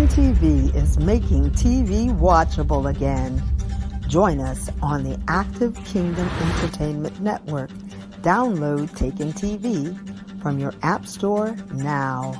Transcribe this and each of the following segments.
Taken TV is making TV watchable again. Join us on the Active Kingdom Entertainment Network. Download Taken TV from your App Store now.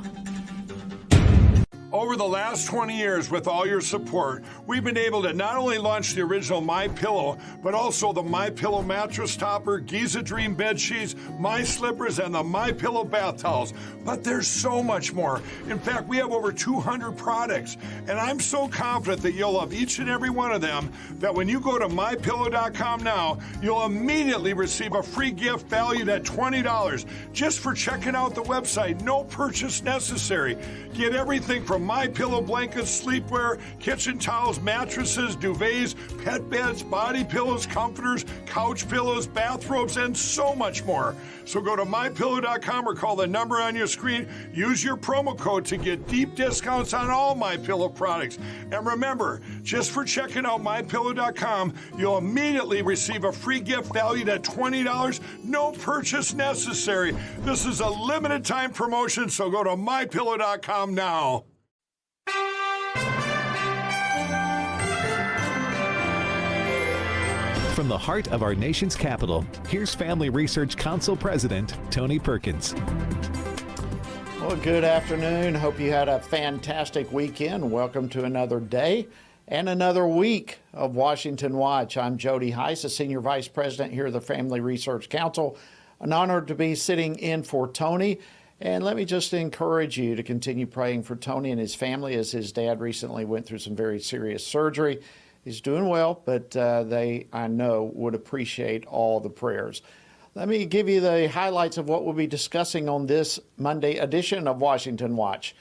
Over the last 20 years, with all your support, we've been able to not only launch the original MyPillow, but also the MyPillow mattress topper, Giza Dream bed sheets, My Slippers, and the MyPillow bath towels. But there's so much more. In fact, we have over 200 products, and I'm so confident that you'll love each and every one of them that when you go to MyPillow.com now, you'll immediately receive a free gift valued at $20 just for checking out the website. No purchase necessary. Get everything from MyPillow blankets, sleepwear, kitchen towels, mattresses, duvets, pet beds, body pillows, comforters, couch pillows, bathrobes, and so much more. So go to MyPillow.com or call the number on your screen. Use your promo code to get deep discounts on all MyPillow products. And remember, just for checking out MyPillow.com, you'll immediately receive a free gift valued at $20. No purchase necessary. This is a limited time promotion, so go to MyPillow.com now. From the heart of our nation's capital, here's Family Research Council President Tony Perkins. Well, good afternoon. Hope you had a fantastic weekend. Welcome to another day and another week of Washington Watch. I'm Jody Heiss, a Senior Vice President here at the Family Research Council. An honor to be sitting in for Tony. And let me just encourage you to continue praying for Tony and his family, as his dad recently went through some very serious surgery. He's doing well, but they, I know, would appreciate all the prayers. Let me give you the highlights of what we'll be discussing on this Monday edition of Washington Watch.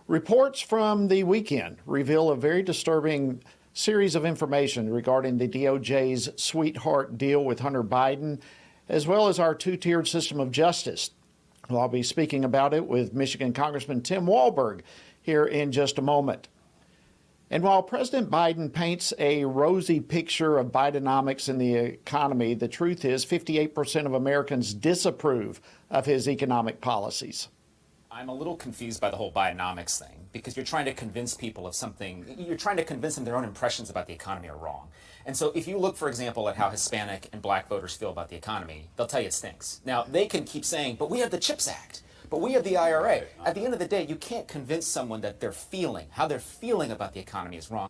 Reports from the weekend reveal a very disturbing series of information regarding the DOJ's sweetheart deal with Hunter Biden, as well as our two-tiered system of justice. Well, I'll be speaking about it with Michigan Congressman Tim Walberg here in just a moment. And while President Biden paints a rosy picture of Bidenomics in the economy, the truth is 58% of Americans disapprove of his economic policies. I'm a little confused by the whole Bidenomics thing, because you're trying to convince people of something. You're trying to convince them their own impressions about the economy are wrong. And so if you look, for example, at how Hispanic and black voters feel about the economy, they'll tell you it stinks. Now, they can keep saying, but we have the CHIPS Act. But we have the IRA. At the end of the day, you can't convince someone that how they're feeling about the economy is wrong.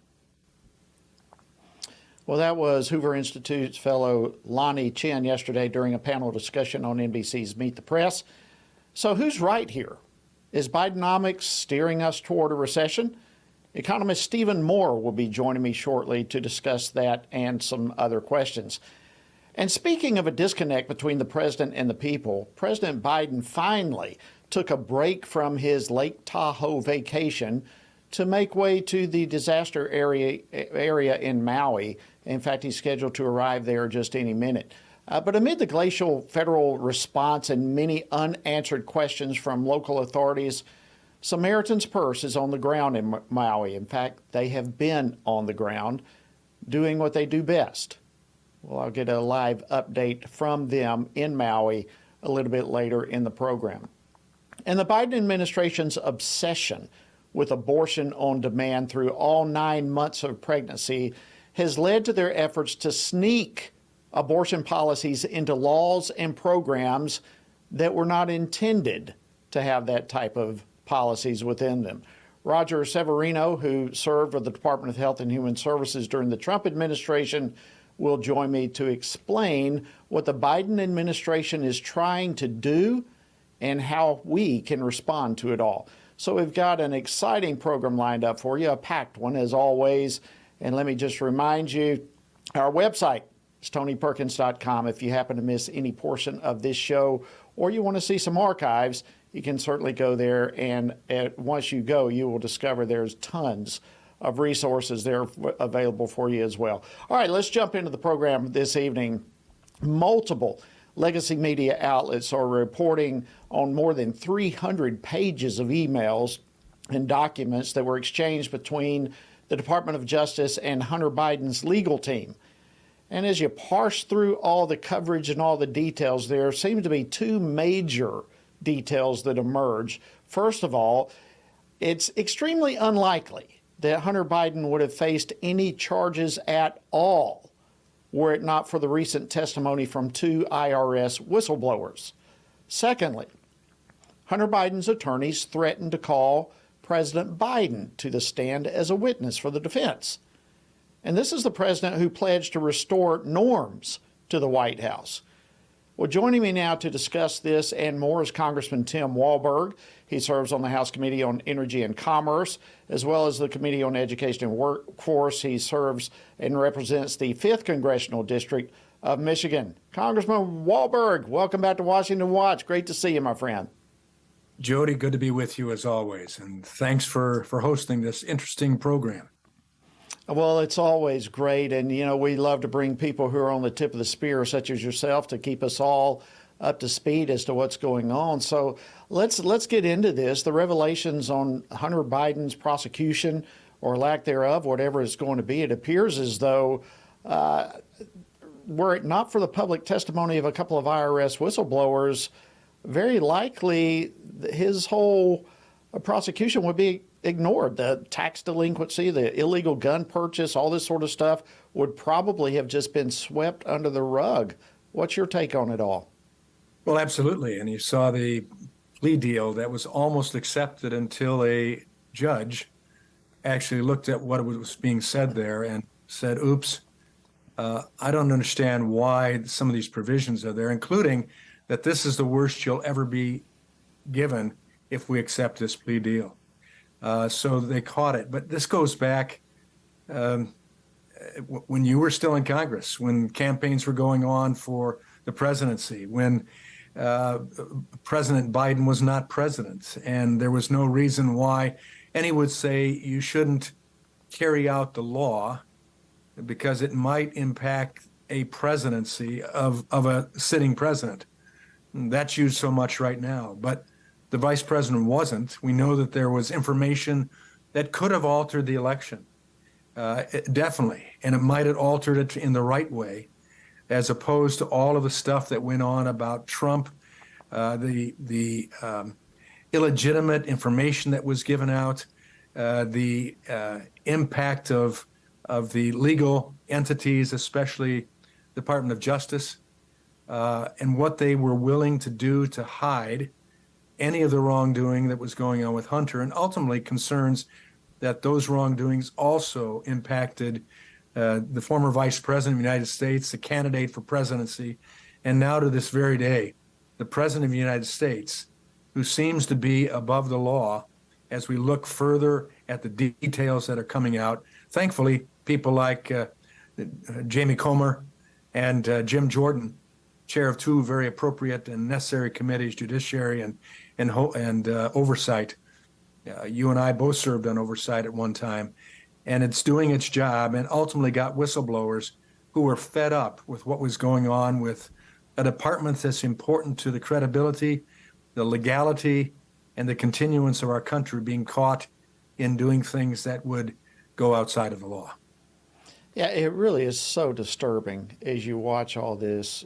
Well, that was Hoover Institute's fellow Lonnie Chin yesterday during a panel discussion on NBC's Meet the Press. So who's right here? Is Bidenomics steering us toward a recession? Economist Stephen Moore will be joining me shortly to discuss that and some other questions. And speaking of a disconnect between the president and the people, President Biden finally took a break from his Lake Tahoe vacation to make way to the disaster area in Maui. In fact, he's scheduled to arrive there just any minute. But amid the glacial federal response and many unanswered questions from local authorities, Samaritan's Purse is on the ground in Maui. In fact, they have been on the ground doing what they do best. Well, I'll get a live update from them in Maui a little bit later in the program. And the Biden administration's obsession with abortion on demand through all 9 months of pregnancy has led to their efforts to sneak abortion policies into laws and programs that were not intended to have that type of policies within them. Roger Severino, who served with the Department of Health and Human Services during the Trump administration, will join me to explain what the Biden administration is trying to do and how we can respond to it all. So we've got an exciting program lined up for you, a packed one as always. And let me just remind you, our website is TonyPerkins.com. If you happen to miss any portion of this show or you want to see some archives, you can certainly go there. And once you go, you will discover there's tons of resources there available for you as well. All right, let's jump into the program this evening. Multiple legacy media outlets are reporting on more than 300 pages of emails and documents that were exchanged between the Department of Justice and Hunter Biden's legal team. And as you parse through all the coverage and all the details, there seem to be two major details that emerge. First of all, it's extremely unlikely that Hunter Biden would have faced any charges at all were it not for the recent testimony from 2 IRS whistleblowers. Secondly, Hunter Biden's attorneys threatened to call President Biden to the stand as a witness for the defense. And this is the president who pledged to restore norms to the White House. Well, joining me now to discuss this and more is Congressman Tim Walberg. He serves on the House Committee on Energy and Commerce, as well as the Committee on Education and Workforce. He serves and represents the 5th Congressional District of Michigan. Congressman Walberg, welcome back to Washington Watch. Great to see you, my friend. Jody, good to be with you as always, and thanks for hosting this interesting program. Well, it's always great, and we love to bring people who are on the tip of the spear, such as yourself, to keep us all up to speed as to what's going on. So let's get into this. The revelations on Hunter Biden's prosecution, or lack thereof, whatever it's going to be, it appears as though, were it not for the public testimony of a couple of IRS whistleblowers, very likely his whole prosecution would be ignored. The tax delinquency, the illegal gun purchase, all this sort of stuff would probably have just been swept under the rug. What's your take on it all? Well, absolutely. And you saw the plea deal that was almost accepted until a judge actually looked at what was being said there and said, oops, I don't understand why some of these provisions are there, including that this is the worst you'll ever be given if we accept this plea deal. So they caught it. But this goes back when you were still in Congress, when campaigns were going on for the presidency, when President Biden was not president, and there was no reason why any would say you shouldn't carry out the law because it might impact a presidency of a sitting president. That's used so much right now. But the vice president wasn't. We know that there was information that could have altered the election, definitely, and it might have altered it in the right way, as opposed to all of the stuff that went on about Trump, the illegitimate information that was given out, the impact of the legal entities, especially the Department of Justice, and what they were willing to do to hide any of the wrongdoing that was going on with Hunter, and ultimately concerns that those wrongdoings also impacted the former vice president of the United States, the candidate for presidency, and now to this very day, the president of the United States, who seems to be above the law as we look further at the details that are coming out. Thankfully, people like Jamie Comer and Jim Jordan, chair of 2 very appropriate and necessary committees, Judiciary and Oversight. You and I both served on Oversight at one time, and it's doing its job, and ultimately got whistleblowers who were fed up with what was going on with a department that's important to the credibility, the legality, and the continuance of our country being caught in doing things that would go outside of the law. Yeah, it really is so disturbing as you watch all this.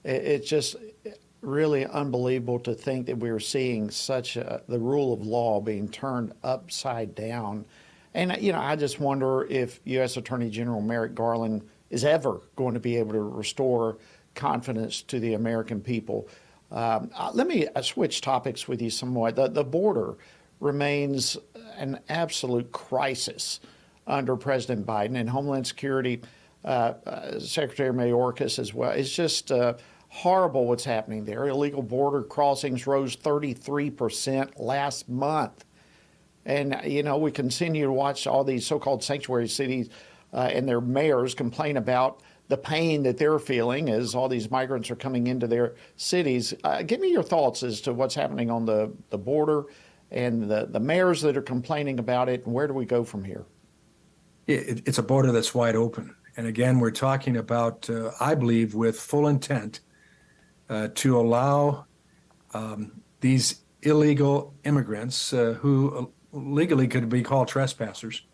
It's just really unbelievable to think that we're seeing such the rule of law being turned upside down. And, I just wonder if U.S. Attorney General Merrick Garland is ever going to be able to restore confidence to the American people. Let me switch topics with you somewhat. The border remains an absolute crisis under President Biden, and Homeland Security Secretary Mayorkas as well. It's just horrible what's happening there. Illegal border crossings rose 33% last month. And, we continue to watch all these so-called sanctuary cities and their mayors complain about the pain that they're feeling as all these migrants are coming into their cities. Give me your thoughts as to what's happening on the border and the mayors that are complaining about it, and where do we go from here? It's a border that's wide open. And again, we're talking about, I believe, with full intent to allow these illegal immigrants who legally could be called trespassers,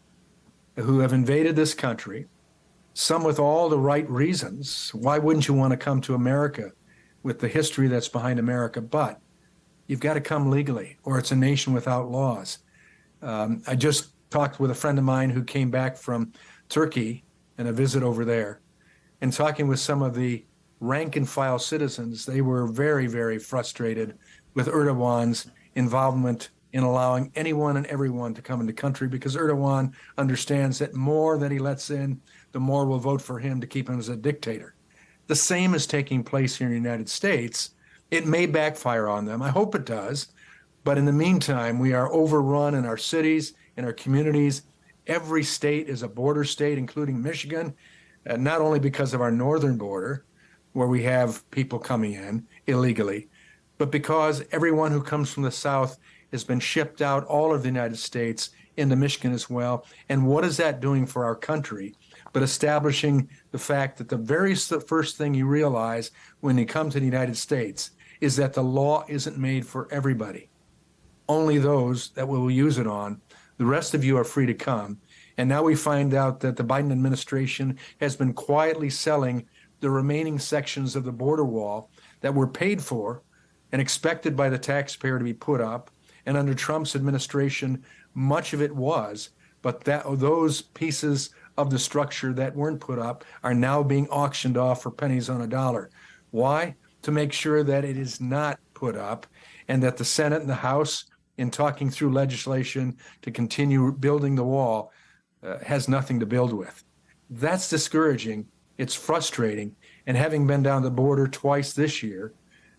who have invaded this country, some with all the right reasons. Why wouldn't you want to come to America with the history that's behind America? But you've got to come legally, or it's a nation without laws. I just talked with a friend of mine who came back from Turkey and a visit over there, and talking with some of the rank and file citizens, they were very, very frustrated with Erdogan's involvement in allowing anyone and everyone to come into the country, because Erdogan understands that more that he lets in, the more will vote for him to keep him as a dictator. The same is taking place here in the United States. It may backfire on them. I hope it does. But in the meantime, we are overrun in our cities, in our communities. Every state is a border state, including Michigan, not only because of our northern border, where we have people coming in illegally, but because everyone who comes from the south has been shipped out all of the United States into Michigan as well. And what is that doing for our country? But establishing the fact that the very first thing you realize when you come to the United States is that the law isn't made for everybody. Only those that will use it on. The rest of you are free to come. And now we find out that the Biden administration has been quietly selling the remaining sections of the border wall that were paid for and expected by the taxpayer to be put up. And under Trump's administration, much of it was, but those pieces of the structure that weren't put up are now being auctioned off for pennies on a dollar. Why? To make sure that it is not put up, and that the Senate and the House, in talking through legislation to continue building the wall, has nothing to build with. That's discouraging. It's frustrating. And having been down the border twice this year,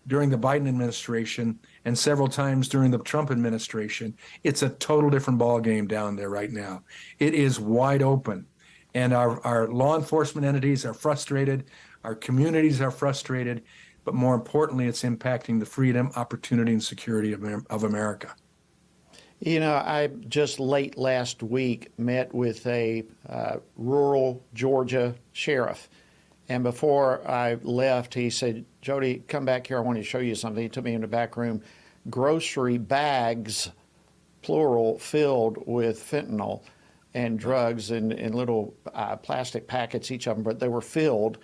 during the Biden administration and several times during the Trump administration, it's a total different ballgame down there right now. It is wide open. And our law enforcement entities are frustrated. Our communities are frustrated. But more importantly, it's impacting the freedom, opportunity, and security of America. You know, I just late last week met with a rural Georgia sheriff. And before I left, he said, "Jody, come back here. I want to show you something." He took me in the back room. Grocery bags, plural, filled with fentanyl and drugs in little plastic packets, each of them, but they were filled.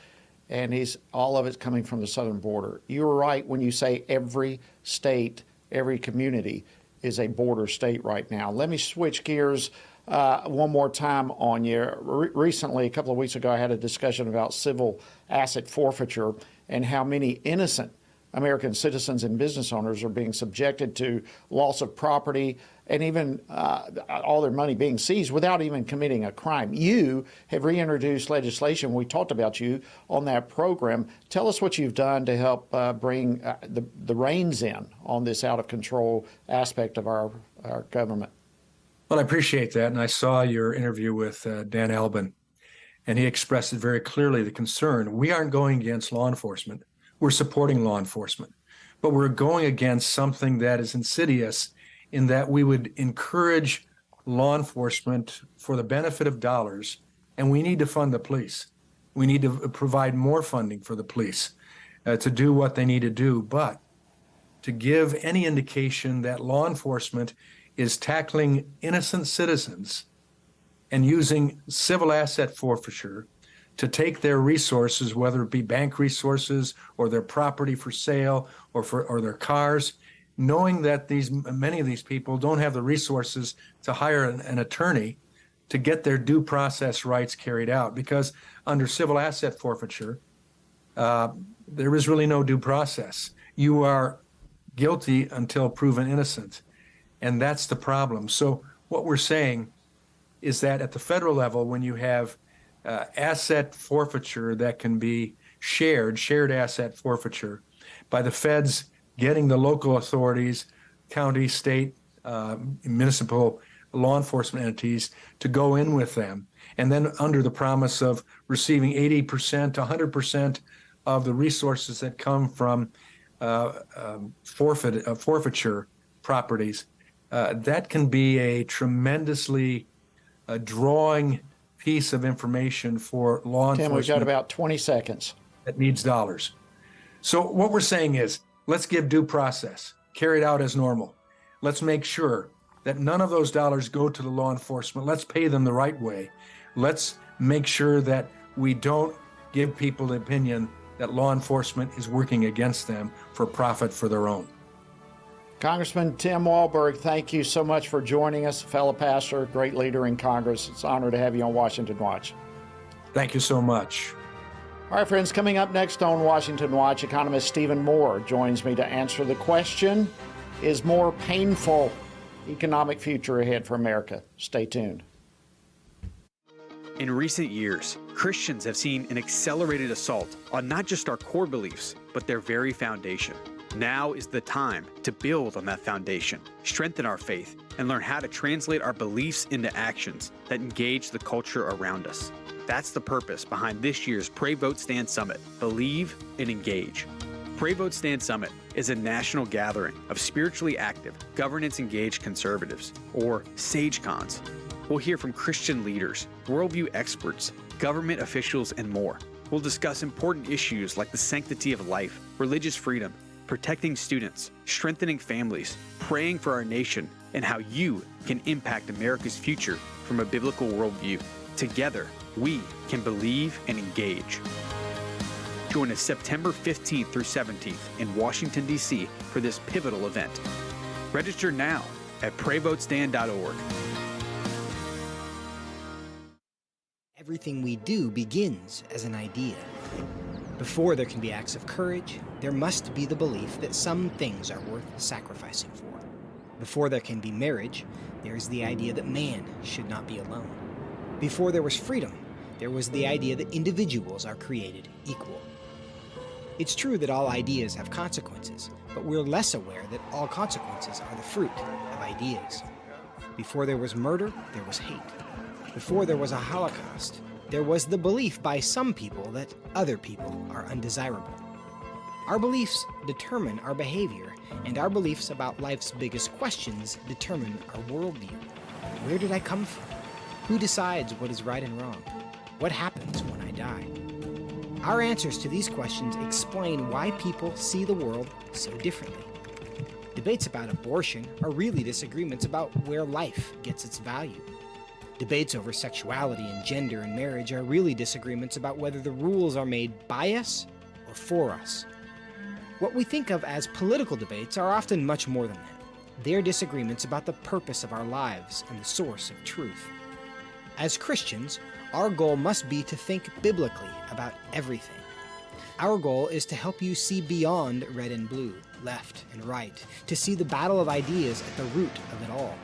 And all of it's coming from the southern border. You were right when you say every state, every community is a border state right now. Let me switch gears one more time on you. Recently, a couple of weeks ago, I had a discussion about civil asset forfeiture and how many innocent American citizens and business owners are being subjected to loss of property and even all their money being seized without even committing a crime. You have reintroduced legislation. We talked about you on that program. Tell us what you've done to help bring the reins in on this out-of-control aspect of our government. Well, I appreciate that. And I saw your interview with Dan Albin, and he expressed it very clearly, the concern. We aren't going against law enforcement. We're supporting law enforcement, but we're going against something that is insidious in that we would encourage law enforcement for the benefit of dollars, and we need to fund the police. We need to provide more funding for the police to do what they need to do, but to give any indication that law enforcement is tackling innocent citizens and using civil asset forfeiture to take their resources, whether it be bank resources or their property for sale or their cars, knowing that many of these people don't have the resources to hire an attorney to get their due process rights carried out. Because under civil asset forfeiture, there is really no due process. You are guilty until proven innocent. And that's the problem. So what we're saying is that at the federal level, when you have asset forfeiture that can be shared asset forfeiture by the feds getting the local authorities, county, state, municipal law enforcement entities to go in with them. And then under the promise of receiving 80%, 100% of the resources that come from forfeiture properties, that can be a tremendously drawing piece of information for law enforcement. Tim, we've got about 20 seconds. That needs dollars. So what we're saying is, let's give due process, carry it out as normal. Let's make sure that none of those dollars go to the law enforcement. Let's pay them the right way. Let's make sure that we don't give people the opinion that law enforcement is working against them for profit for their own. Congressman Tim Walberg, thank you so much for joining us, fellow pastor, great leader in Congress. It's an honor to have you on Washington Watch. Thank you so much. All right, friends, coming up next on Washington Watch, economist Stephen Moore joins me to answer the question, is more painful economic future ahead for America? Stay tuned. In recent years, Christians have seen an accelerated assault on not just our core beliefs, but their very foundation. Now is the time to build on that foundation, strengthen our faith, and learn how to translate our beliefs into actions that engage the culture around us. That's the purpose behind this year's Pray Vote Stand Summit, Believe and Engage. Pray Vote Stand Summit is a national gathering of spiritually active, governance-engaged conservatives, or SageCons. We'll hear from Christian leaders, worldview experts, government officials, and more. We'll discuss important issues like the sanctity of life, religious freedom, protecting students, strengthening families, praying for our nation, and how you can impact America's future from a biblical worldview. Together, we can believe and engage. Join us September 15th through 17th in Washington, D.C. for this pivotal event. Register now at PrayVoteStand.org. Everything we do begins as an idea. Before there can be acts of courage, there must be the belief that some things are worth sacrificing for. Before there can be marriage, there is the idea that man should not be alone. Before there was freedom, there was the idea that individuals are created equal. It's true that all ideas have consequences, but we're less aware that all consequences are the fruit of ideas. Before there was murder, there was hate. Before there was a Holocaust, there was the belief by some people that other people are undesirable. Our beliefs determine our behavior, and our beliefs about life's biggest questions determine our worldview. Where did I come from? Who decides what is right and wrong? What happens when I die? Our answers to these questions explain why people see the world so differently. Debates about abortion are really disagreements about where life gets its value. Debates over sexuality and gender and marriage are really disagreements about whether the rules are made by us or for us. What we think of as political debates are often much more than that. They're disagreements about the purpose of our lives and the source of truth. As Christians, our goal must be to think biblically about everything. Our goal is to help you see beyond red and blue, left and right, to see the battle of ideas at the root of it all.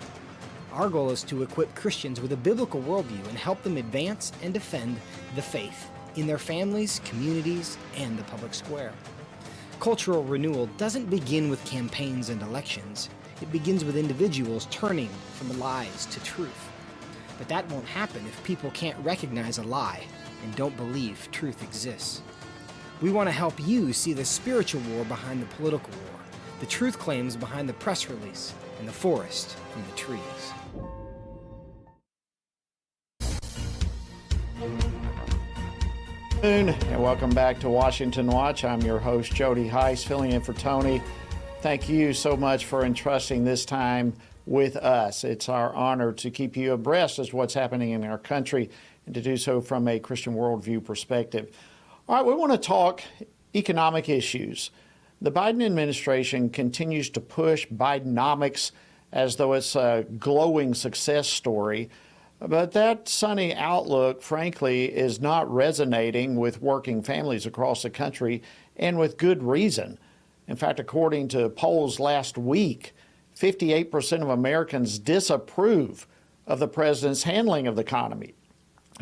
Our goal is to equip Christians with a biblical worldview and help them advance and defend the faith in their families, communities, and the public square. Cultural renewal doesn't begin with campaigns and elections. It begins with individuals turning from lies to truth. But that won't happen if people can't recognize a lie and don't believe truth exists. We want to help you see the spiritual war behind the political war, the truth claims behind the press release, and the forest from the trees. And welcome back to Washington Watch. I'm your host, Jody Heiss, filling in for Tony. Thank you so much for entrusting this time with us. It's our honor to keep you abreast as to what's happening in our country and to do so from a Christian worldview perspective. All right, we want to talk economic issues. The Biden administration continues to push Bidenomics as though it's a glowing success story. But that sunny outlook, frankly, is not resonating with working families across the country, and with good reason. In fact, according to polls last week, 58% of Americans disapprove of the president's handling of the economy.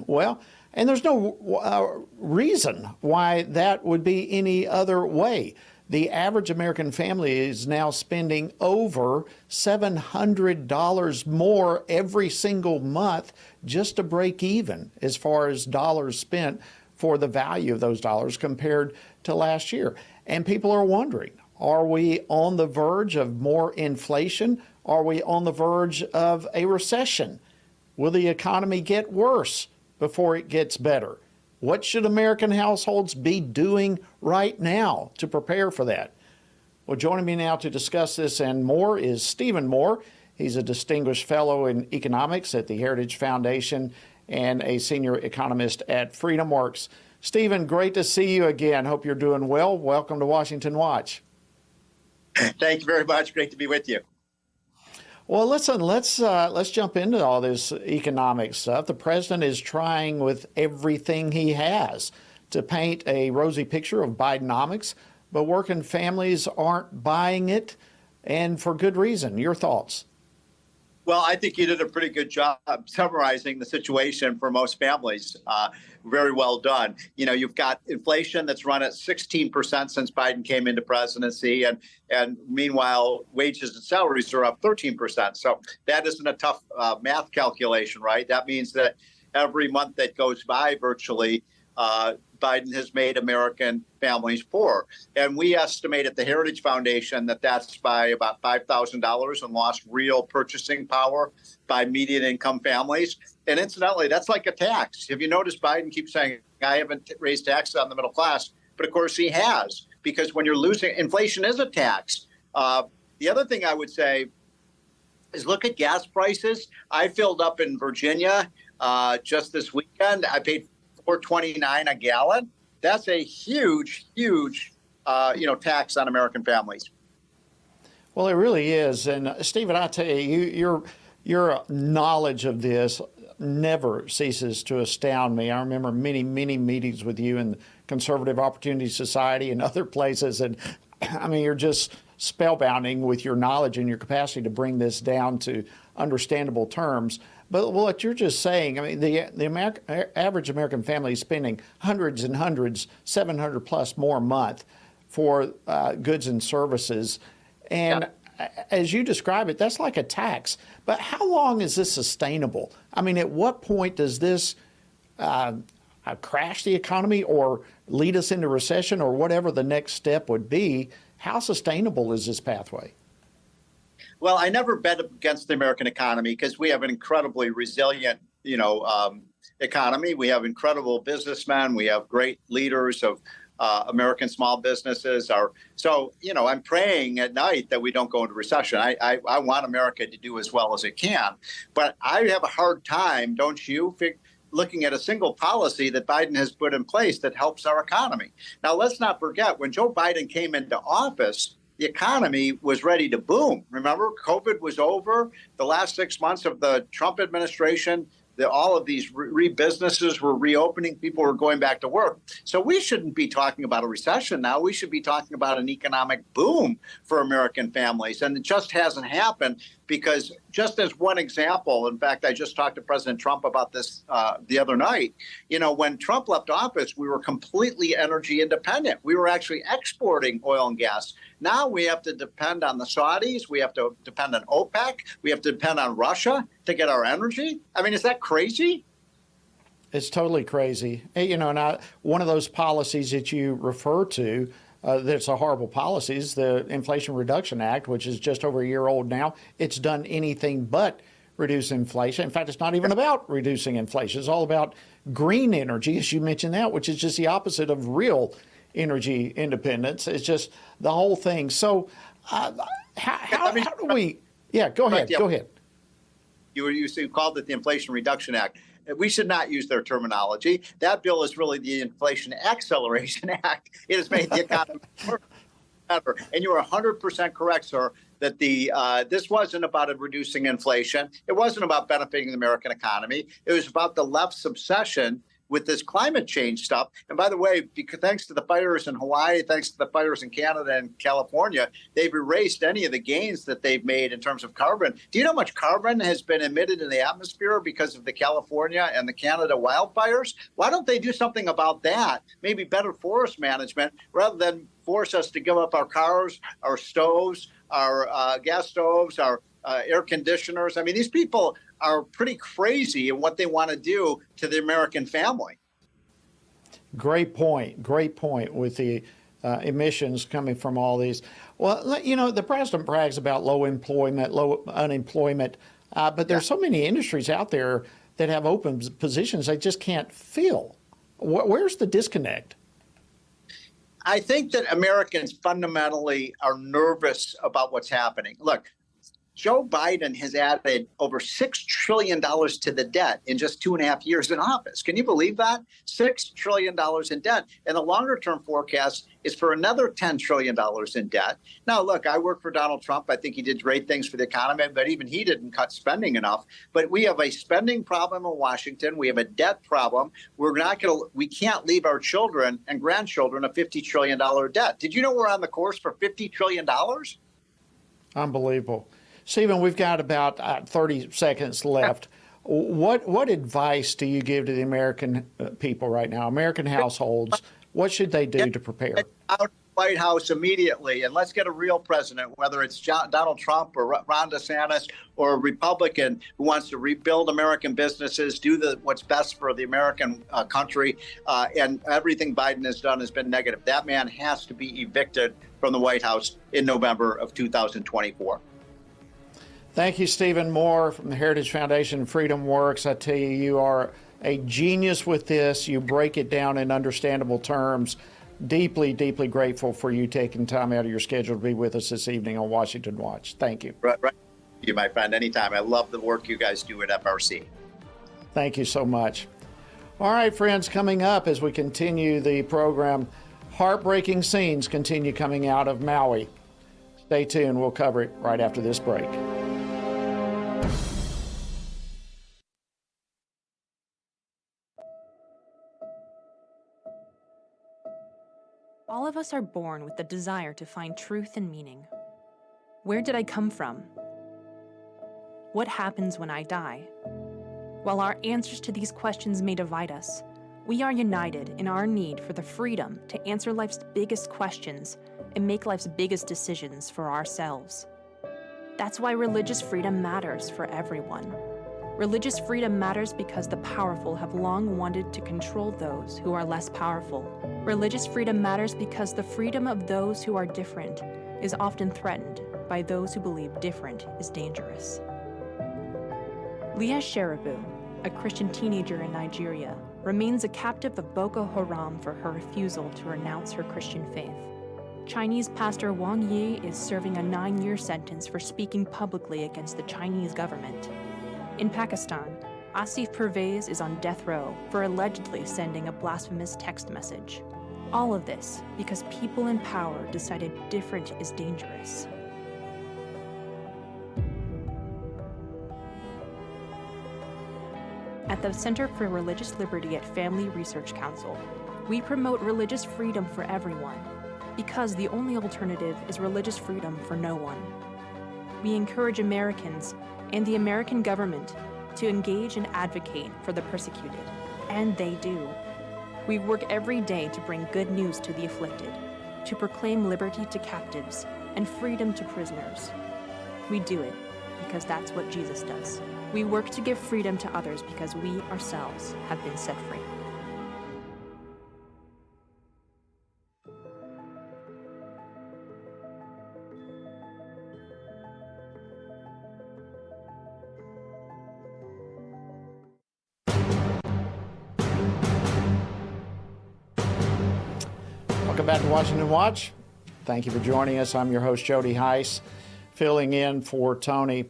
Well, and there's no reason why that would be any other way. The average American family is now spending over $700 more every single month just to break even as far as dollars spent for the value of those dollars compared to last year. And people are wondering, are we on the verge of more inflation? Are we on the verge of a recession? Will the economy get worse before it gets better? What should American households be doing right now to prepare for that? Well, joining me now to discuss this and more is Stephen Moore. He's a distinguished fellow in economics at the Heritage Foundation and a senior economist at FreedomWorks. Stephen, great to see you again. Hope you're doing well. Welcome to Washington Watch. Thank you very much. Great to be with you. Well, listen, let's jump into all this economic stuff. The president is trying with everything he has to paint a rosy picture of Bidenomics, but working families aren't buying it, and for good reason. Your thoughts? Well, I think you did a pretty good job summarizing the situation for most families. Very well done. You know, you've got inflation that's run at 16% since Biden came into presidency, and meanwhile, wages and salaries are up 13%. So that isn't a tough math calculation, right? That means that every month that goes by, virtually, Biden has made American families poor. And we estimate at the Heritage Foundation that that's by about $5,000 and lost real purchasing power by median income families. And incidentally, that's like a tax. Have you noticed Biden keeps saying, I haven't raised taxes on the middle class? But of course he has, because when you're losing, inflation is a tax. The other thing I would say is look at gas prices. I filled up in Virginia just this weekend. I paid $4.29 a gallon. That's a huge tax on American families. Well, it really is. And Stephen, I tell you, your knowledge of this never ceases to astound me. I remember many meetings with you in the Conservative Opportunity Society and other places, and I mean, you're just spellbinding with your knowledge and your capacity to bring this down to understandable terms. But what you're just saying, I mean, the average American family is spending hundreds and hundreds, 700 plus more a month for goods and services. And as you describe it, that's like a tax. But how long is this sustainable? I mean, at what point does this crash the economy or lead us into recession or whatever the next step would be? How sustainable is this pathway? Well, I never bet against the American economy because we have an incredibly resilient, economy. We have incredible businessmen. We have great leaders of American small businesses. I'm praying at night that we don't go into recession. I want America to do as well as it can. But I have a hard time, don't you, looking at a single policy that Biden has put in place that helps our economy. Now, let's not forget, when Joe Biden came into office, the economy was ready to boom. Remember, COVID was over. The last 6 months of the Trump administration, all of these businesses were reopening. People were going back to work. So we shouldn't be talking about a recession now. We should be talking about an economic boom for American families. And it just hasn't happened because, just as one example, in fact, I just talked to President Trump about this the other night. When Trump left office, we were completely energy independent. We were actually exporting oil and gas. Now we have to depend on the Saudis. We have to depend on OPEC. We have to depend on Russia to get our energy. I mean, is that crazy? It's totally crazy. And one of those policies that you refer to that's a horrible policy is the Inflation Reduction Act, which is just over a year old now. It's done anything but reduce inflation. In fact, it's not even about reducing inflation. It's all about green energy, as you mentioned that, which is just the opposite of real energy independence. It's just the whole thing. So how do we? Yeah, go ahead. Go ahead. You called it the Inflation Reduction Act. We should not use their terminology. That bill is really the Inflation Acceleration Act. It has made the economy worse ever. And you are 100% correct, sir, that this wasn't about reducing inflation. It wasn't about benefiting the American economy. It was about the left's obsession with this climate change stuff. And by the way, thanks to the fires in Hawaii, thanks to the fires in Canada and California, they've erased any of the gains that they've made in terms of carbon. Do you know how much carbon has been emitted in the atmosphere because of the California and the Canada wildfires? Why don't they do something about that? Maybe better forest management rather than force us to give up our cars, our stoves, our gas stoves, our air conditioners. I mean, these people are pretty crazy in what they want to do to the American family. Great point with the emissions coming from all these. Well, the president brags about low unemployment, but there's so many industries out there that have open positions they just can't fill. Where's the disconnect? I think that Americans fundamentally are nervous about what's happening. Look, Joe Biden has added over $6 trillion to the debt in just 2.5 years in office. Can you believe that? $6 trillion in debt. And the longer term forecast is for another $10 trillion in debt. Now, look, I work for Donald Trump. I think he did great things for the economy, but even he didn't cut spending enough. But we have a spending problem in Washington. We have a debt problem. We can't leave our children and grandchildren a $50 trillion debt. Did you know we're on the course for $50 trillion? Unbelievable. Stephen, we've got about 30 seconds left. What advice do you give to the American people right now, American households? What should they do to prepare? Out of the White House immediately, and let's get a real president, whether it's Donald Trump or Ron DeSantis or a Republican who wants to rebuild American businesses, do what's best for the American country, and everything Biden has done has been negative. That man has to be evicted from the White House in November of 2024. Thank you, Stephen Moore from the Heritage Foundation, Freedom Works. I tell you, you are a genius with this. You break it down in understandable terms. Deeply, deeply grateful for you taking time out of your schedule to be with us this evening on Washington Watch. Thank you. Right. You, my friend, anytime. I love the work you guys do at FRC. Thank you so much. All right, friends, coming up as we continue the program, heartbreaking scenes continue coming out of Maui. Stay tuned. We'll cover it right after this break. All of us are born with the desire to find truth and meaning. Where did I come from? What happens when I die? While our answers to these questions may divide us, we are united in our need for the freedom to answer life's biggest questions and make life's biggest decisions for ourselves. That's why religious freedom matters for everyone. Religious freedom matters because the powerful have long wanted to control those who are less powerful. Religious freedom matters because the freedom of those who are different is often threatened by those who believe different is dangerous. Leah Sharibu, a Christian teenager in Nigeria, remains a captive of Boko Haram for her refusal to renounce her Christian faith. Chinese pastor Wang Yi is serving a 9-year sentence for speaking publicly against the Chinese government. In Pakistan, Asif Pervez is on death row for allegedly sending a blasphemous text message. All of this because people in power decided different is dangerous. At the Center for Religious Liberty at Family Research Council, we promote religious freedom for everyone because the only alternative is religious freedom for no one. We encourage Americans and the American government to engage and advocate for the persecuted, and they do. We work every day to bring good news to the afflicted, to proclaim liberty to captives and freedom to prisoners. We do it because that's what Jesus does. We work to give freedom to others because we ourselves have been set free. Welcome back to Washington Watch. Thank you for joining us. I'm your host, Jody Heiss, filling in for Tony.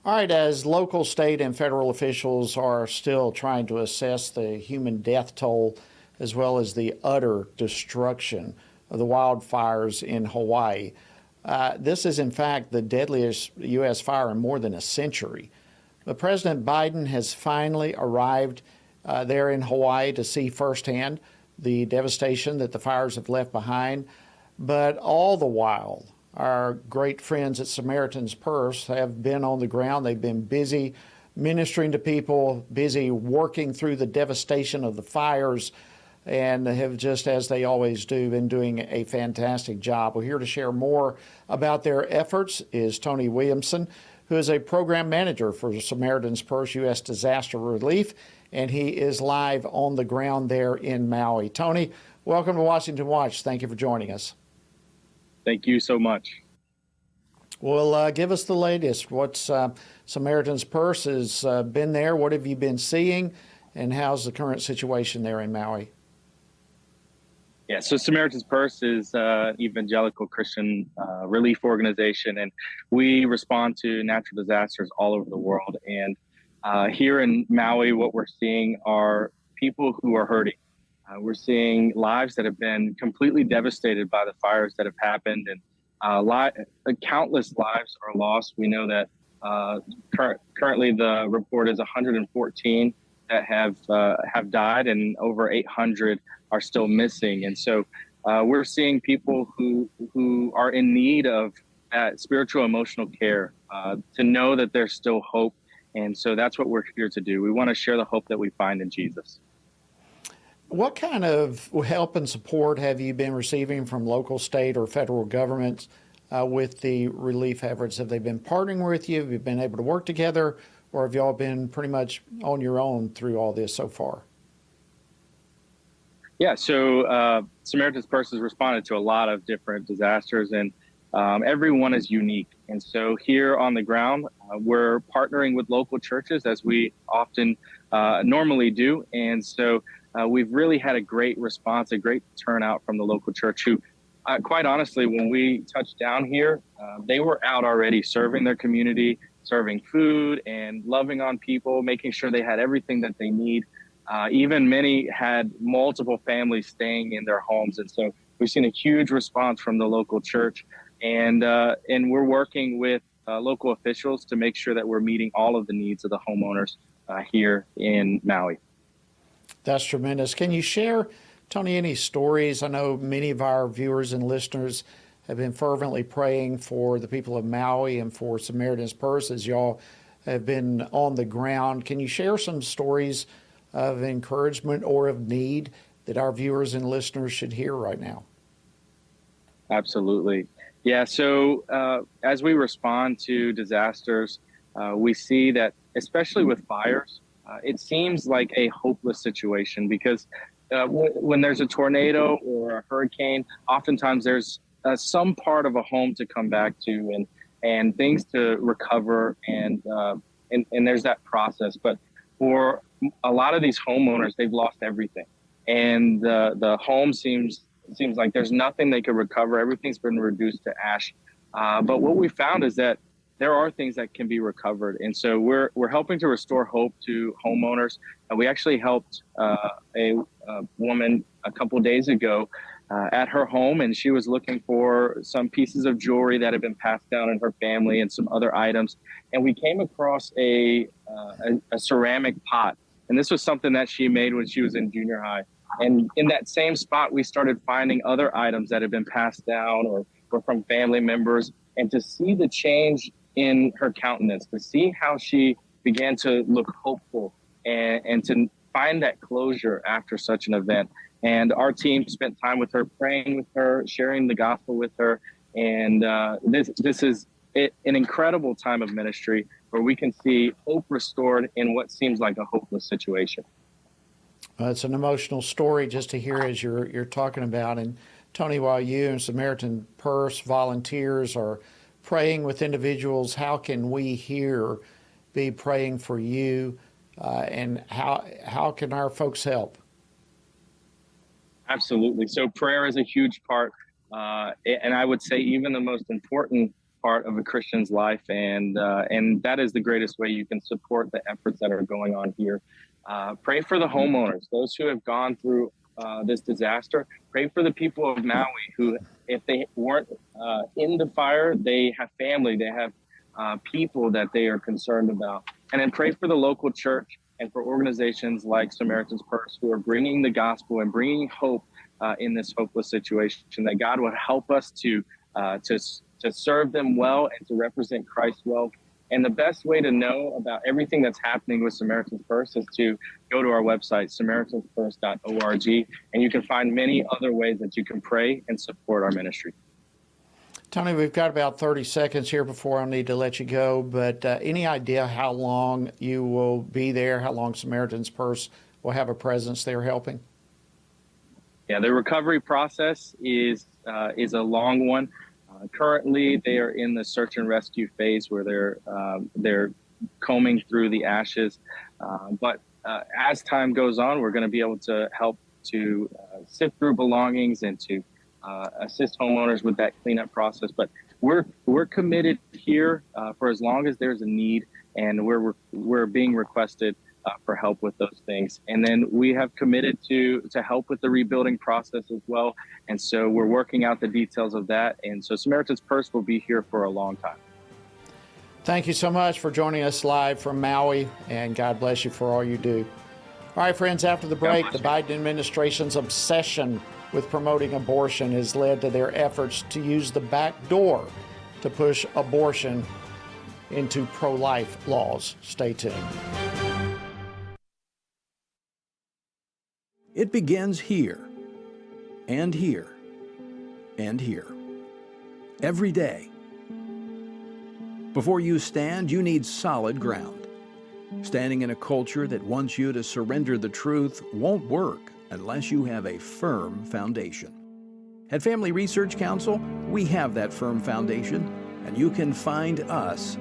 All right, as local, state, and federal officials are still trying to assess the human death toll as well as the utter destruction of the wildfires in Hawaii, this is in fact the deadliest U.S. fire in more than a century. But President Biden has finally arrived there in Hawaii to see firsthand the devastation that the fires have left behind. But all the while, our great friends at Samaritan's Purse have been on the ground. They've been busy ministering to people, busy working through the devastation of the fires, and have just, as they always do, been doing a fantastic job. Well, here to share more about their efforts is Tony Williamson, who is a program manager for Samaritan's Purse U.S. Disaster Relief, and he is live on the ground there in Maui. Tony, welcome to Washington Watch. Thank you for joining us. Thank you so much. Well, give us the latest. What's Samaritan's Purse has been there? What have you been seeing? And how's the current situation there in Maui? Yeah, so Samaritan's Purse is an evangelical Christian relief organization, and we respond to natural disasters all over the world. And here in Maui, what we're seeing are people who are hurting. We're seeing lives that have been completely devastated by the fires that have happened, and countless lives are lost. We know that currently the report is 114 that have died, and over 800 are still missing. And so we're seeing people who are in need of spiritual, emotional care, to know that there's still hope. And so that's what we're here to do. We want to share the hope that we find in Jesus. What kind of help and support have you been receiving from local, state, or federal governments with the relief efforts? Have they been partnering with you? Have you been able to work together? Or have y'all been pretty much on your own through all this so far? Yeah, so Samaritan's Purse has responded to a lot of different disasters, and everyone is unique. And so here on the ground, we're partnering with local churches, as we often normally do. And so we've really had a great response, a great turnout from the local church who, quite honestly, when we touched down here, they were out already serving their community, serving food and loving on people, making sure they had everything that they need. Even many had multiple families staying in their homes. And so we've seen a huge response from the local church. And we're working with local officials to make sure that we're meeting all of the needs of the homeowners here in Maui. That's tremendous. Can you share, Tony, any stories? I know many of our viewers and listeners have been fervently praying for the people of Maui and for Samaritan's Purse as y'all have been on the ground. Can you share some stories of encouragement or of need that our viewers and listeners should hear right now? Absolutely. Yeah, so as we respond to disasters, we see that, especially with fires, it seems like a hopeless situation because when there's a tornado or a hurricane, oftentimes there's some part of a home to come back to and things to recover, and there's that process. But for a lot of these homeowners, they've lost everything, and the home seems like there's nothing they could recover. Everything's been reduced to ash. But what we found is that there are things that can be recovered. And so we're helping to restore hope to homeowners. And we actually helped a woman a couple days ago at her home, and she was looking for some pieces of jewelry that had been passed down in her family and some other items. And we came across a ceramic pot. And this was something that she made when she was in junior high. And in that same spot, we started finding other items that had been passed down or were from family members. And to see the change in her countenance, to see how she began to look hopeful and to find that closure after such an event. And our team spent time with her, praying with her, sharing the gospel with her. And this is an incredible time of ministry where we can see hope restored in what seems like a hopeless situation. It's an emotional story just to hear as you're talking about. And Tony, while you and Samaritan Purse volunteers are praying with individuals, how can we here be praying for you, and how can our folks help? Absolutely. So prayer is a huge part, and I would say even the most important part of a Christian's life, and that is the greatest way you can support the efforts that are going on here. Pray for the homeowners, those who have gone through this disaster. Pray for the people of Maui who, if they weren't in the fire, they have family, they have people that they are concerned about. And then pray for the local church and for organizations like Samaritan's Purse who are bringing the gospel and bringing hope in this hopeless situation, that God would help us to serve them well and to represent Christ well. And the best way to know about everything that's happening with Samaritan's Purse is to go to our website, SamaritansPurse.org, and you can find many other ways that you can pray and support our ministry. Tony, we've got about 30 seconds here before I need to let you go, but any idea how long you will be there, how long Samaritan's Purse will have a presence there helping? Yeah, the recovery process is a long one. Currently, they are in the search and rescue phase where they're combing through the ashes. But as time goes on, we're going to be able to help to sift through belongings and to assist homeowners with that cleanup process. But we're committed here for as long as there's a need, and we're being requested for help with those things. And then we have committed to help with the rebuilding process as well. And so we're working out the details of that. And so Samaritan's Purse will be here for a long time. Thank you so much for joining us live from Maui, and God bless you for all you do. All right, friends, after the break, the Biden administration's obsession with promoting abortion has led to their efforts to use the back door to push abortion into pro-life laws. Stay tuned. It begins here, and here, and here. Every day. Before you stand, you need solid ground. Standing in a culture that wants you to surrender the truth won't work unless you have a firm foundation. At Family Research Council, we have that firm foundation, and you can find us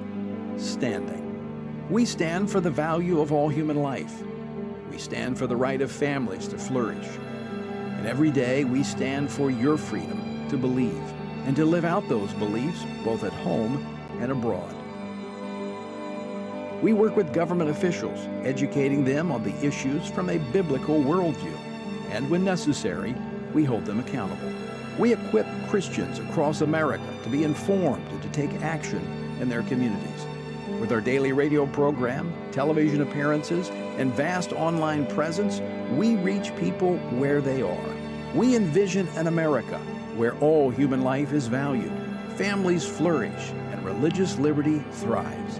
standing. We stand for the value of all human life. We stand for the right of families to flourish. And every day we stand for your freedom to believe and to live out those beliefs both at home and abroad. We work with government officials, educating them on the issues from a biblical worldview. And when necessary, we hold them accountable. We equip Christians across America to be informed and to take action in their communities. With our daily radio program, television appearances, and vast online presence, we reach people where they are. We envision an America where all human life is valued, families flourish, and religious liberty thrives.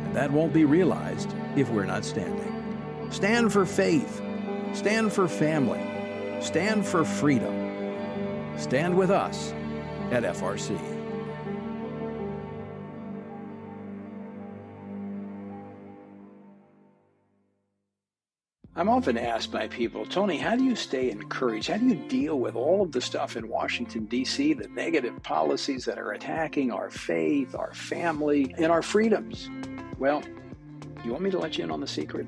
And that won't be realized if we're not standing. Stand for faith. Stand for family. Stand for freedom. Stand with us at FRC. I'm often asked by people, Tony, how do you stay encouraged? How do you deal with all of the stuff in Washington, D.C., the negative policies that are attacking our faith, our family, and our freedoms? Well, you want me to let you in on the secret?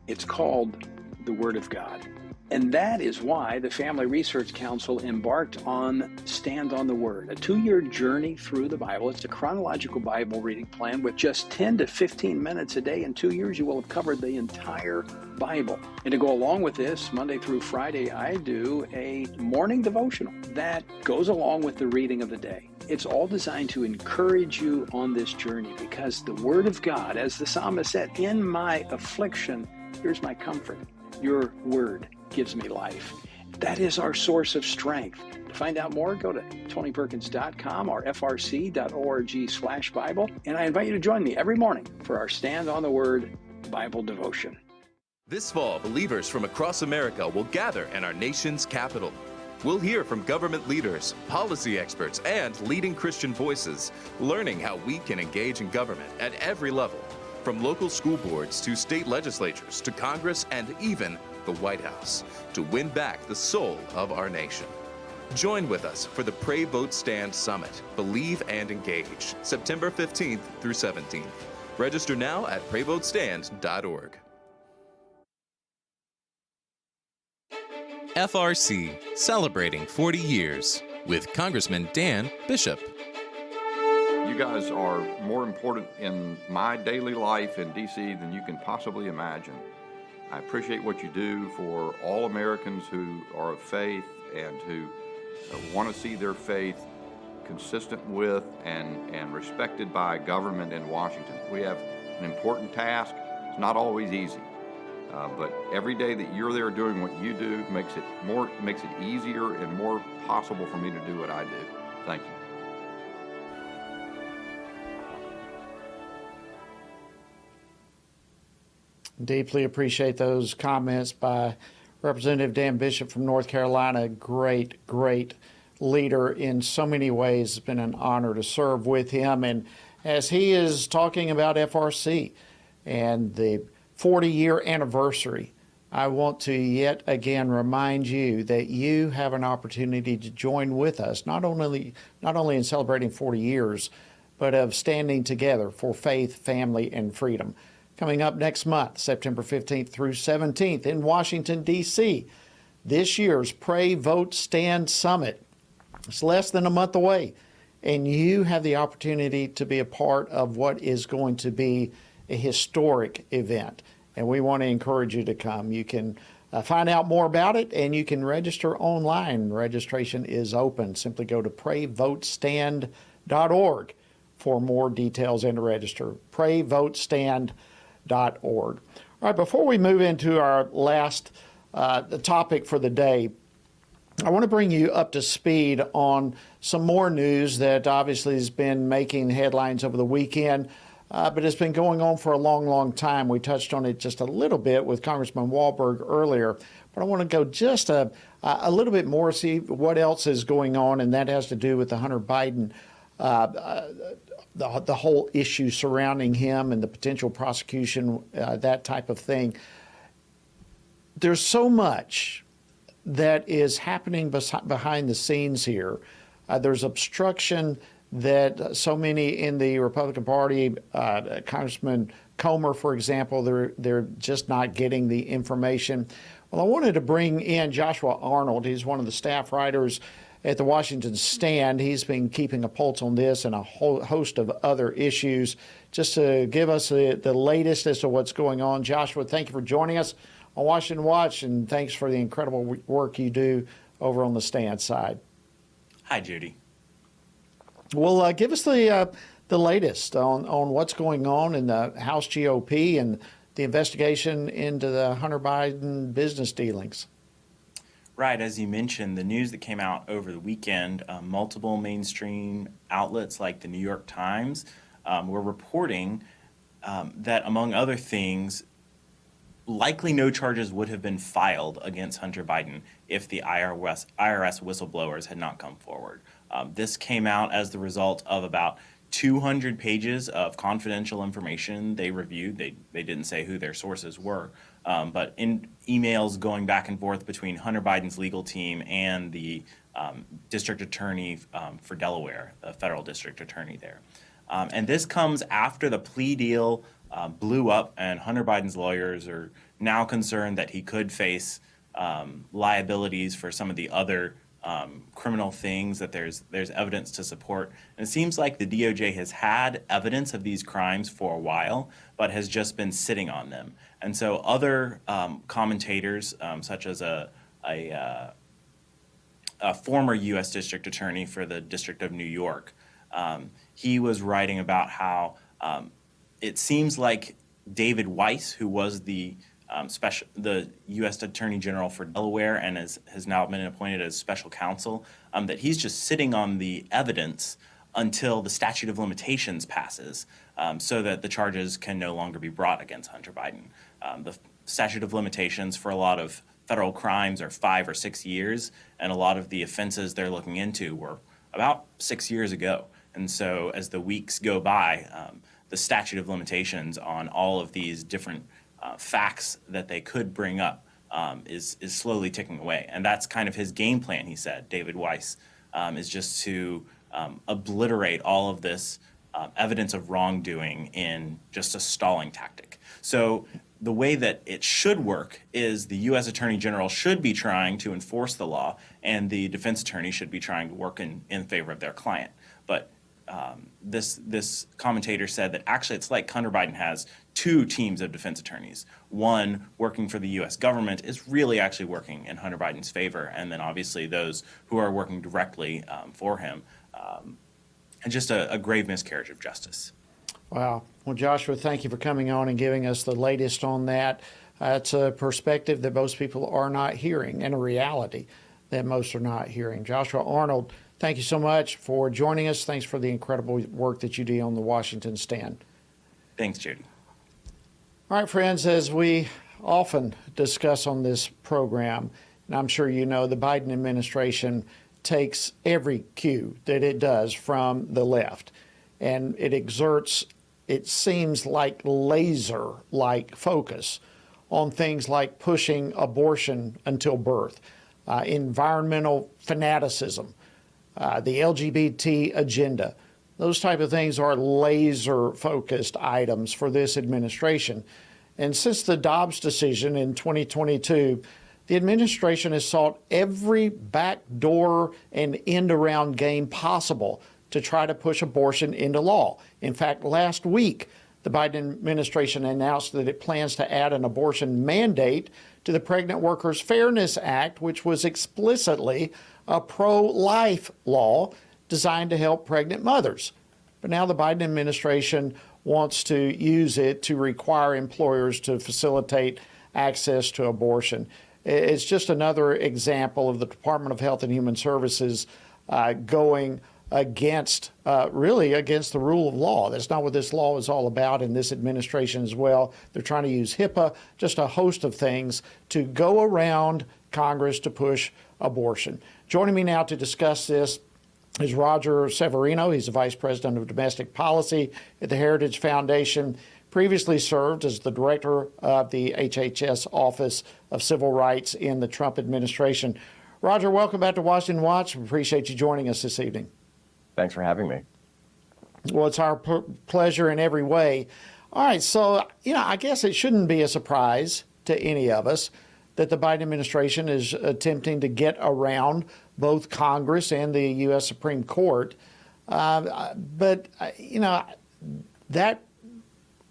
It's called the Word of God. And that is why the Family Research Council embarked on Stand on the Word, a 2-year journey through the Bible. It's a chronological Bible reading plan with just 10 to 15 minutes a day. In 2 years, you will have covered the entire Bible. And to go along with this, Monday through Friday, I do a morning devotional that goes along with the reading of the day. It's all designed to encourage you on this journey because the Word of God, as the psalmist said, in my affliction, here's my comfort. Your Word gives me life. That is our source of strength. To find out more, go to tonyperkins.com or frc.org/Bible. And I invite you to join me every morning for our Stand on the Word Bible devotion. This fall, believers from across America will gather in our nation's capital. We'll hear from government leaders, policy experts, and leading Christian voices, learning how we can engage in government at every level, from local school boards to state legislatures to Congress and even the White House, to win back the soul of our nation. Join with us for the Pray, Vote, Stand Summit, Believe and Engage, September 15th through 17th. Register now at prayvotestand.org. FRC, celebrating 40 years with Congressman Dan Bishop. You guys are more important in my daily life in D.C. than you can possibly imagine. I appreciate what you do for all Americans who are of faith and who want to see their faith consistent with and respected by government in Washington. We have an important task. It's not always easy, but every day that you're there doing what you do makes it easier and more possible for me to do what I do. Thank you. Deeply appreciate those comments by Representative Dan Bishop from North Carolina. Great leader in so many ways. It's been an honor to serve with him. And as he is talking about FRC and the 40-year anniversary, I want to yet again remind you that you have an opportunity to join with us, not only in celebrating 40 years, but of standing together for faith, family, and freedom. Coming up next month, September 15th through 17th in Washington, D.C., this year's Pray, Vote, Stand Summit. It's less than a month away, and you have the opportunity to be a part of what is going to be a historic event, and we want to encourage you to come. You can find out more about it, and you can register online. Registration is open. Simply go to prayvotestand.org for more details and to register. Prayvotestand.org. All right, before we move into our last topic for the day, I want to bring you up to speed on some more news that obviously has been making headlines over the weekend, but it's been going on for a long, long time. We touched on it just a little bit with Congressman Walberg earlier, but I want to go just a little bit more, see what else is going on, and that has to do with the Hunter Biden, the whole issue surrounding him and the potential prosecution, that type of thing. There's so much that is happening behind the scenes here. There's obstruction that so many in the Republican Party, Congressman Comer, for example, they're just not getting the information. Well, I wanted to bring in Joshua Arnold. He's one of the staff writers at the Washington Stand. He's been keeping a pulse on this and a whole host of other issues, just to give us the latest as to what's going on. Joshua, thank you for joining us on Washington Watch, and thanks for the incredible work you do over on the Stand side. Hi, Judy. Well, give us the latest on what's going on in the House GOP and the investigation into the Hunter Biden business dealings. Right, as you mentioned, the news that came out over the weekend, multiple mainstream outlets like the New York Times were reporting that, among other things, likely no charges would have been filed against Hunter Biden if the IRS whistleblowers had not come forward. This came out as the result of about 200 pages of confidential information they reviewed. They didn't say who their sources were, but in emails going back and forth between Hunter Biden's legal team and the district attorney for Delaware, the federal district attorney there. And this comes after the plea deal blew up, and Hunter Biden's lawyers are now concerned that he could face liabilities for some of the other criminal things that there's evidence to support. And it seems like the DOJ has had evidence of these crimes for a while, but has just been sitting on them. And so other commentators, such as a former U.S. district attorney for the District of New York, he was writing about how it seems like David Weiss, who was the U.S. Attorney General for Delaware and has now been appointed as special counsel, that he's just sitting on the evidence until the statute of limitations passes, so that the charges can no longer be brought against Hunter Biden. The statute of limitations for a lot of federal crimes are 5 or 6 years, and a lot of the offenses they're looking into were about 6 years ago. And so as the weeks go by, the statute of limitations on all of these different facts that they could bring up is slowly ticking away. And that's kind of his game plan, he said, David Weiss, is just to obliterate all of this evidence of wrongdoing in just a stalling tactic. So the way that it should work is the U.S. Attorney General should be trying to enforce the law, and the defense attorney should be trying to work in favor of their client. But this commentator said that actually it's like Hunter Biden has 2 teams of defense attorneys. One working for the U.S. government is really actually working in Hunter Biden's favor, and then obviously those who are working directly for him, and just a grave miscarriage of justice. Wow. Well, Joshua, thank you for coming on and giving us the latest on that. It's a perspective that most people are not hearing, and a reality that most are not hearing. Joshua Arnold, thank you so much for joining us. Thanks for the incredible work that you do on the Washington Stand. Thanks, Judy. All right, friends, as we often discuss on this program, and I'm sure you know, the Biden administration takes every cue that it does from the left, and it exerts, it seems like, laser-like focus on things like pushing abortion until birth, environmental fanaticism, the LGBT agenda. Those type of things are laser-focused items for this administration. And since the Dobbs decision in 2022, the administration has sought every backdoor and end-around game possible to try to push abortion into law. In fact, last week, the Biden administration announced that it plans to add an abortion mandate to the Pregnant Workers Fairness Act, which was explicitly a pro-life law designed to help pregnant mothers. But now the Biden administration wants to use it to require employers to facilitate access to abortion. It's just another example of the Department of Health and Human Services going against, really against the rule of law. That's not what this law is all about, in this administration as well. They're trying to use HIPAA, just a host of things to go around Congress to push abortion. Joining me now to discuss this is Roger Severino. He's the Vice President of Domestic Policy at the Heritage Foundation. Previously served as the director of the HHS Office of Civil Rights in the Trump administration. Roger, welcome back to Washington Watch. We appreciate you joining us this evening. Thanks for having me. Well, it's our pleasure in every way. All right, so, I guess it shouldn't be a surprise to any of us that the Biden administration is attempting to get around both Congress and the U.S. Supreme Court. But that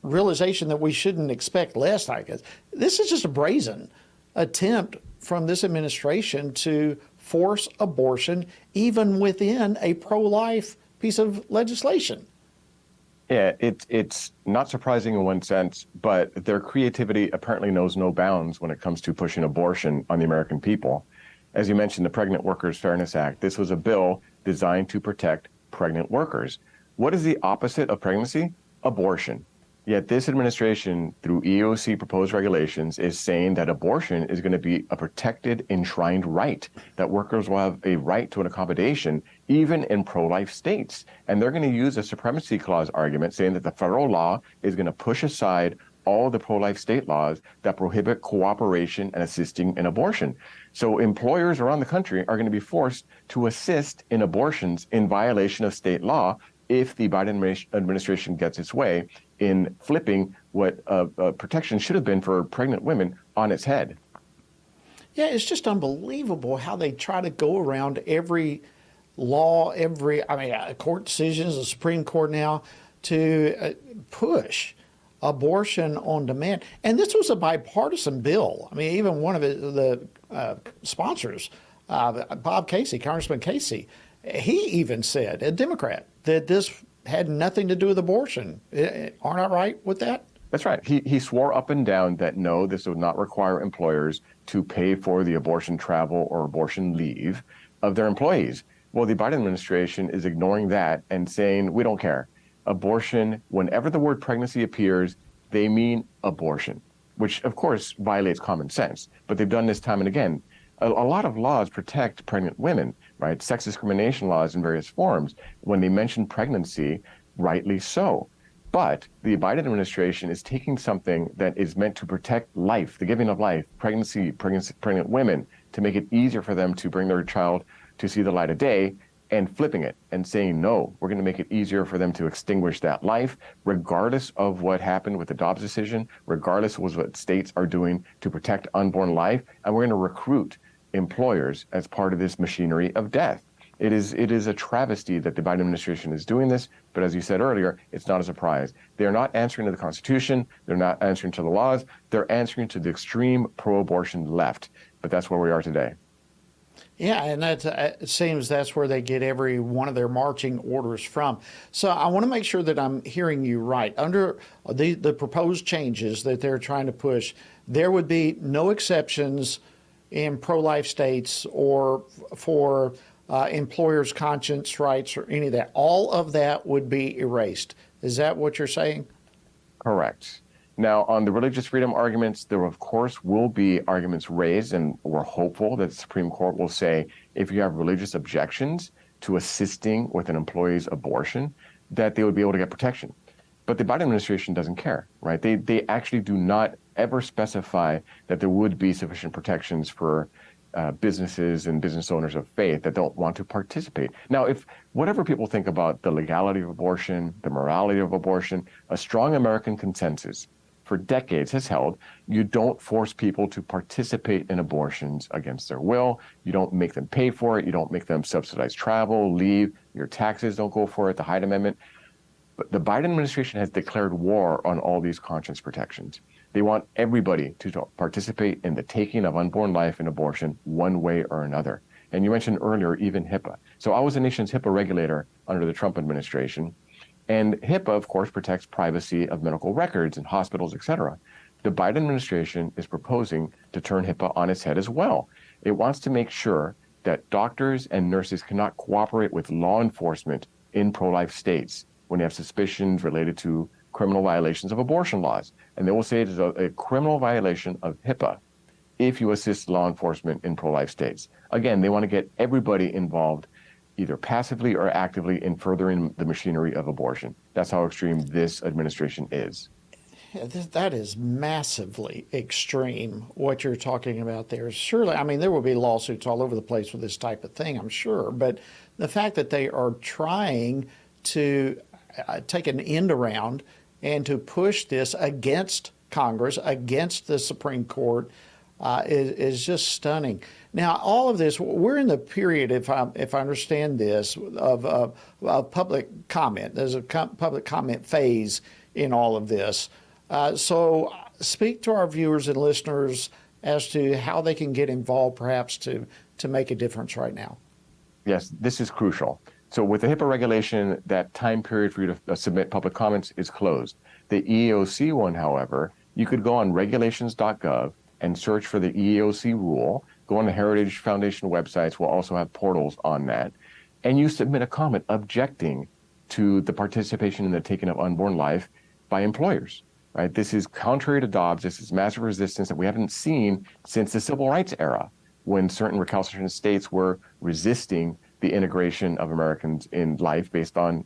realization that we shouldn't expect less, I guess. This is just a brazen attempt from this administration to force abortion even within a pro-life piece of legislation. Yeah, it's not surprising in one sense, but their creativity apparently knows no bounds when it comes to pushing abortion on the American people. As you mentioned, the Pregnant Workers Fairness Act, this was a bill designed to protect pregnant workers. What is the opposite of pregnancy? Abortion. Yet this administration, through EEOC proposed regulations, is saying that abortion is going to be a protected, enshrined right, that workers will have a right to an accommodation, even in pro-life states. And they're going to use a supremacy clause argument, saying that the federal law is going to push aside all the pro-life state laws that prohibit cooperation and assisting in abortion. So employers around the country are going to be forced to assist in abortions in violation of state law if the Biden administration gets its way in flipping what protection should have been for pregnant women on its head. Yeah, it's just unbelievable how they try to go around every law, court decisions, the Supreme Court now, to push abortion on demand. And this was a bipartisan bill. Even one of the sponsors, Bob Casey, Congressman Casey, he even said, a Democrat, that this had nothing to do with abortion. Aren't I right with that? That's right. He swore up and down that no, this would not require employers to pay for the abortion travel or abortion leave of their employees. Well, the Biden administration is ignoring that and saying, we don't care. Abortion, whenever the word pregnancy appears, they mean abortion, which of course violates common sense. But they've done this time and again. A lot of laws protect pregnant women, right? Sex discrimination laws in various forms. When they mention pregnancy, rightly so. But the Biden administration is taking something that is meant to protect life, the giving of life, pregnant women, to make it easier for them to bring their child to see the light of day, and flipping it and saying, no, we're going to make it easier for them to extinguish that life, regardless of what happened with the Dobbs decision, regardless of what states are doing to protect unborn life. And we're going to recruit employers as part of this machinery of death. It is a travesty that the Biden administration is doing this, but as you said earlier, it's not a surprise. They're not answering to the Constitution, they're not answering to the laws, they're answering to the extreme pro-abortion left. But that's where we are today. Yeah, and it seems that's where they get every one of their marching orders from. So I want to make sure that I'm hearing you right. Under the proposed changes that they're trying to push, there would be no exceptions in pro-life states or for employers' conscience rights or any of that. All of that would be erased. Is that what you're saying? Correct. Now, on the religious freedom arguments, there, of course, will be arguments raised, and we're hopeful that the Supreme Court will say if you have religious objections to assisting with an employee's abortion, that they would be able to get protection. But the Biden administration doesn't care, right? They actually do not ever specify that there would be sufficient protections for businesses and business owners of faith that don't want to participate. Now, if whatever people think about the legality of abortion, the morality of abortion, a strong American consensus for decades has held, you don't force people to participate in abortions against their will. You don't make them pay for it. You don't make them subsidize travel, leave. Your taxes don't go for it, the Hyde Amendment. But the Biden administration has declared war on all these conscience protections. They want everybody to participate in the taking of unborn life and abortion one way or another. And you mentioned earlier, even HIPAA. So I was the nation's HIPAA regulator under the Trump administration. And HIPAA, of course, protects privacy of medical records in hospitals, et cetera. The Biden administration is proposing to turn HIPAA on its head as well. It wants to make sure that doctors and nurses cannot cooperate with law enforcement in pro-life states when they have suspicions related to criminal violations of abortion laws. And they will say it is a criminal violation of HIPAA if you assist law enforcement in pro-life states. Again, they want to get everybody involved, either passively or actively, in furthering the machinery of abortion. That's how extreme this administration is. Yeah, that is massively extreme, what you're talking about there. Surely, I mean, there will be lawsuits all over the place for this type of thing, I'm sure. But the fact that they are trying to take an end around and to push this against Congress, against the Supreme Court, is just stunning. Now, all of this, we're in the period, if I understand this, of public comment. There's a public comment phase in all of this. So speak to our viewers and listeners as to how they can get involved, perhaps, to make a difference right now. Yes, this is crucial. So with the HIPAA regulation, that time period for you to submit public comments is closed. The EEOC one, however, you could go on regulations.gov and search for the EEOC rule. Go on the Heritage Foundation websites. We'll also have portals on that. And you submit a comment objecting to the participation in the taking of unborn life by employers. Right? This is contrary to Dobbs. This is massive resistance that we haven't seen since the civil rights era, when certain recalcitrant states were resisting the integration of Americans in life based on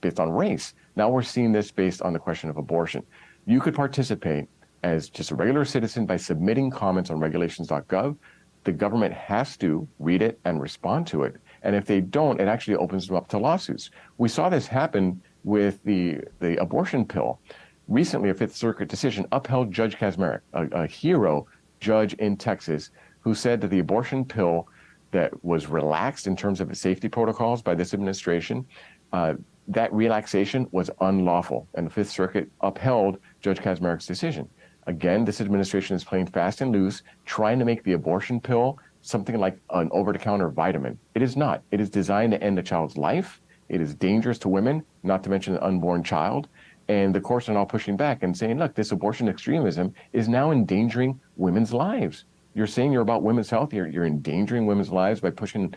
race. Now we're seeing this based on the question of abortion. You could participate as just a regular citizen by submitting comments on regulations.gov. The government has to read it and respond to it. And if they don't, it actually opens them up to lawsuits. We saw this happen with the abortion pill. Recently, a Fifth Circuit decision upheld Judge Kaczmarek, a hero judge in Texas, who said that the abortion pill that was relaxed in terms of its safety protocols by this administration, that relaxation was unlawful. And the Fifth Circuit upheld Judge Kaczmarek's decision. Again, this administration is playing fast and loose, trying to make the abortion pill something like an over-the-counter vitamin. It is not. It is designed to end a child's life. It is dangerous to women, not to mention an unborn child. And the courts are now pushing back and saying, look, this abortion extremism is now endangering women's lives. You're saying you're about women's health. You're endangering women's lives by pushing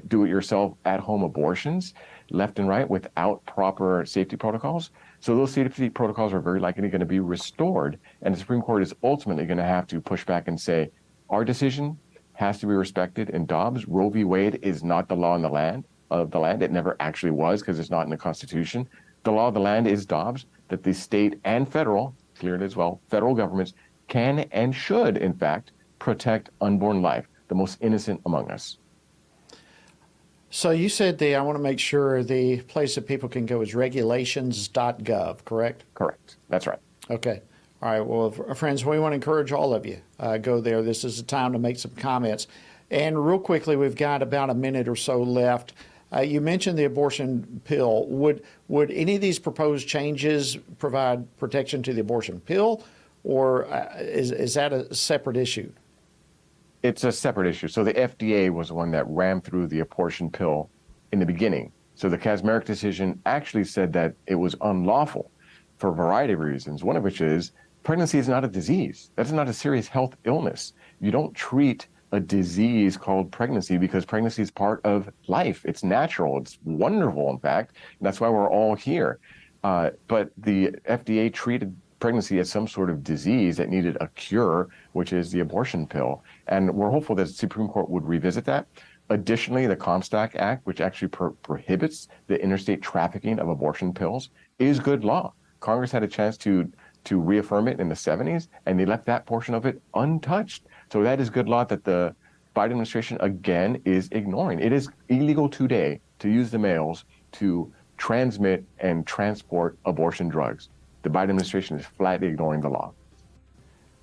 do-it-yourself at-home abortions left and right without proper safety protocols. So those safety protocols are very likely going to be restored. And the Supreme Court is ultimately going to have to push back and say, our decision has to be respected. In Dobbs, Roe v. Wade is not the law of the land. It never actually was, because it's not in the Constitution. The law of the land is Dobbs, that the state and federal, clearly as well, federal governments can and should, in fact, protect unborn life, the most innocent among us. So you said I want to make sure the place that people can go is regulations.gov, correct? Correct. That's right. Okay. All right. Well, friends, we want to encourage all of you. Go there. This is the time to make some comments. And real quickly, we've got about a minute or so left. You mentioned the abortion pill. Would any of these proposed changes provide protection to the abortion pill, or is that a separate issue? It's a separate issue. So the FDA was the one that ran through the abortion pill in the beginning. So the Kaczmarek decision actually said that it was unlawful for a variety of reasons, one of which is pregnancy is not a disease. That's not a serious health illness. You don't treat a disease called pregnancy because pregnancy is part of life. It's natural. It's wonderful, in fact. And that's why we're all here. But the FDA treated pregnancy as some sort of disease that needed a cure, which is the abortion pill. And we're hopeful that the Supreme Court would revisit that. Additionally, the Comstock Act, which actually prohibits the interstate trafficking of abortion pills, is good law. Congress had a chance to reaffirm it in the 70s, and they left that portion of it untouched. So that is good law that the Biden administration, again, is ignoring. It is illegal today to use the mails to transmit and transport abortion drugs. The Biden administration is flatly ignoring the law.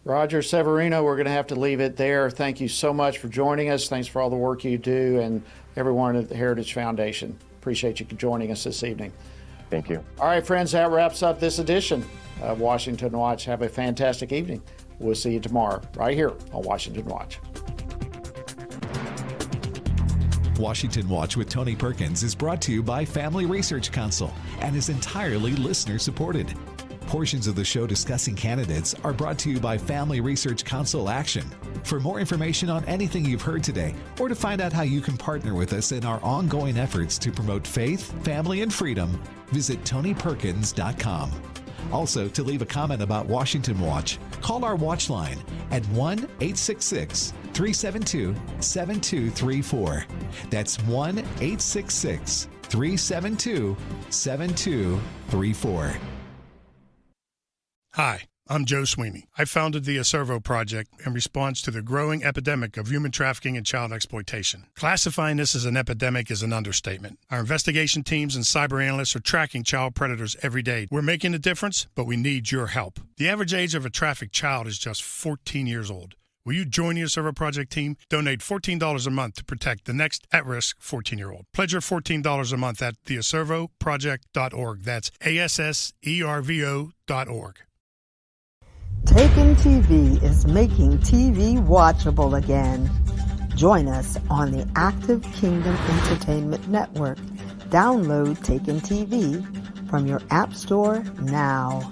Roger Severino, we're going to have to leave it there. Thank you so much for joining us. Thanks for all the work you do, and everyone at the Heritage Foundation. Appreciate you joining us this evening. Thank you. All right, friends, that wraps up this edition of Washington Watch. Have a fantastic evening. We'll see you tomorrow right here on Washington Watch. Washington Watch with Tony Perkins is brought to you by Family Research Council and is entirely listener-supported. Portions of the show discussing candidates are brought to you by Family Research Council Action. For more information on anything you've heard today, or to find out how you can partner with us in our ongoing efforts to promote faith, family, and freedom, visit TonyPerkins.com. Also, to leave a comment about Washington Watch, call our watch line at 1-866-372-7234. That's 1-866-372-7234. Hi, I'm Joe Sweeney. I founded the Acervo Project in response to the growing epidemic of human trafficking and child exploitation. Classifying this as an epidemic is an understatement. Our investigation teams and cyber analysts are tracking child predators every day. We're making a difference, but we need your help. The average age of a trafficked child is just 14 years old. Will you join the Acervo Project team? Donate $14 a month to protect the next at-risk 14-year-old. Pledge your $14 a month at theacervoproject.org. That's ASSERVO.org. Taken TV is making TV watchable again. Join us on the Active Kingdom Entertainment Network. Download Taken TV from your App Store now.